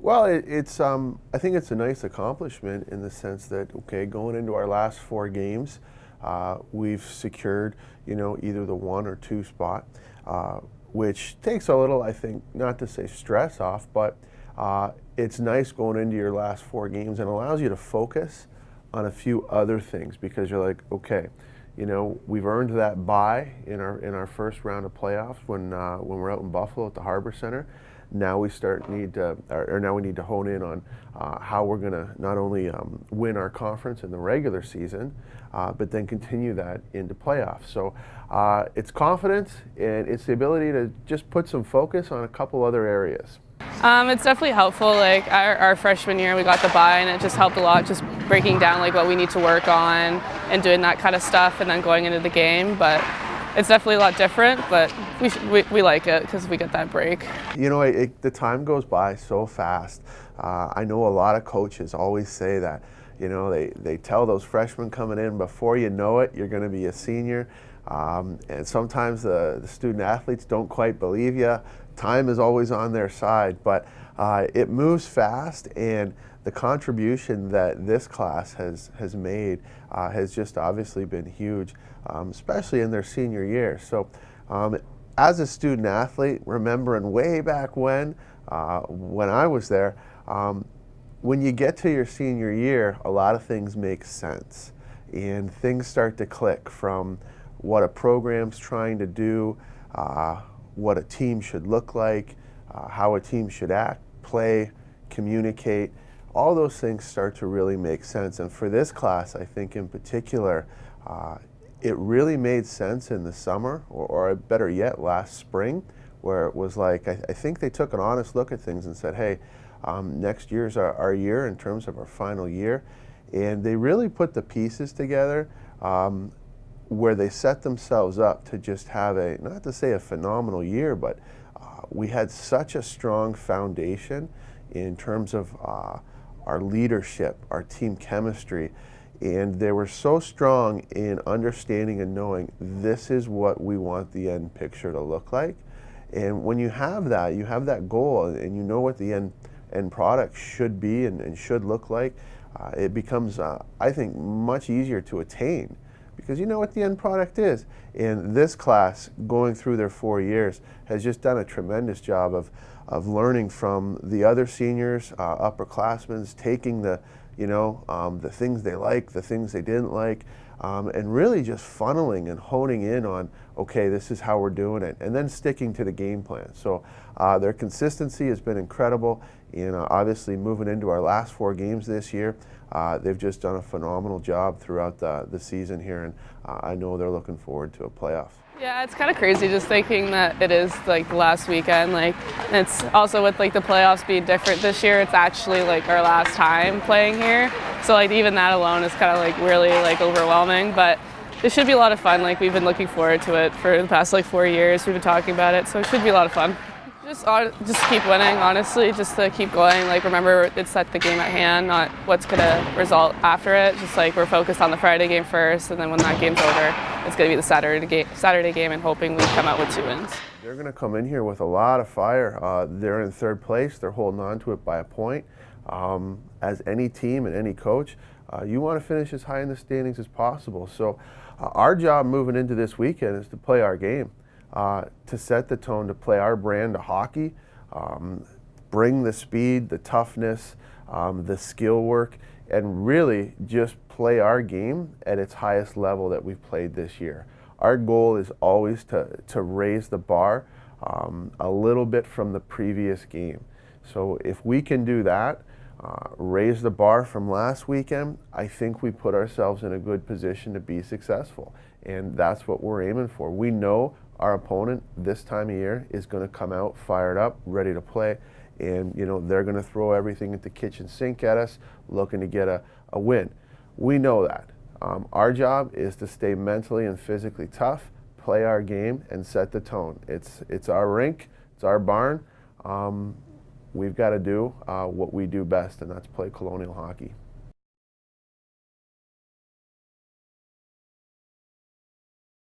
Well, I think it's a nice accomplishment in the sense that, okay, going into our last 4 games, we've secured, either the 1 or 2 spot, which takes a little, I think, not to say stress off, but it's nice going into your last 4 games and allows you to focus on a few other things because you're like, okay, we've earned that bye in our first round of playoffs when we're out in Buffalo at the Harbor Center. Now we need to hone in on how we're going to not only win our conference in the regular season, but then continue that into playoffs. So it's confidence and it's the ability to just put some focus on a couple other areas. It's definitely helpful. Like our freshman year, we got the bye, and it just helped a lot. Just breaking down like what we need to work on and doing that kind of stuff, and then going into the game. But it's definitely a lot different. But we like it because we get that break. The time goes by so fast. I know a lot of coaches always say that. They tell those freshmen coming in, before you know it, you're going to be a senior. And sometimes the student athletes don't quite believe you. Time is always on their side, but it moves fast, and the contribution that this class has made has just obviously been huge, especially in their senior year. So as a student athlete, remembering way back when I was there, when you get to your senior year, a lot of things make sense, and things start to click from what a program's trying to do, what a team should look like, how a team should act, play, communicate. All those things start to really make sense. And for this class, I think in particular, it really made sense in the summer, or better yet, last spring, where it was like, I think they took an honest look at things and said, hey, next year's our year in terms of our final year. And they really put the pieces together where they set themselves up to just have not to say a phenomenal year, but we had such a strong foundation in terms of our leadership, our team chemistry, and they were so strong in understanding and knowing this is what we want the end picture to look like. And when you have that goal, and you know what the end product should be and should look like, it becomes, I think, much easier to attain, because you know what the end product is. And this class, going through their 4 years, has just done a tremendous job of learning from the other seniors, upperclassmen, taking the things they liked, the things they didn't like, and really just funneling and honing in on, okay, this is how we're doing it, and then sticking to the game plan. So their consistency has been incredible, and obviously moving into our last 4 games this year, they've just done a phenomenal job throughout the season here, and I know they're looking forward to a playoff. Yeah, it's kind of crazy just thinking that it is like the last weekend. Like, it's also with like the playoffs being different this year, it's actually like our last time playing here. So like even that alone is kind of like really like overwhelming, but it should be a lot of fun. Like, we've been looking forward to it for the past like 4 years. We've been talking about it, so it should be a lot of fun. Just keep winning, honestly, just to keep going. Like, remember, it's at the game at hand, not what's going to result after it. Just like, we're focused on the Friday game first, and then when that game's over, it's going to be the Saturday game, and hoping we come out with 2 wins. They're going to come in here with a lot of fire. They're in 3rd place. They're holding on to it by a point. As any team and any coach, you want to finish as high in the standings as possible. So our job moving into this weekend is to play our game. To set the tone, to play our brand of hockey, bring the speed, the toughness, the skill work, and really just play our game at its highest level that we've played this year. Our goal is always to raise the bar a little bit from the previous game. So if we can do that, raise the bar from last weekend, I think we put ourselves in a good position to be successful. And that's what we're aiming for. We know our opponent this time of year is going to come out fired up, ready to play, and they're going to throw everything at the kitchen sink at us, looking to get a win. We know that. Our job is to stay mentally and physically tough, play our game, and set the tone. It's our rink, it's our barn. We've got to do what we do best, and that's play Colonial hockey.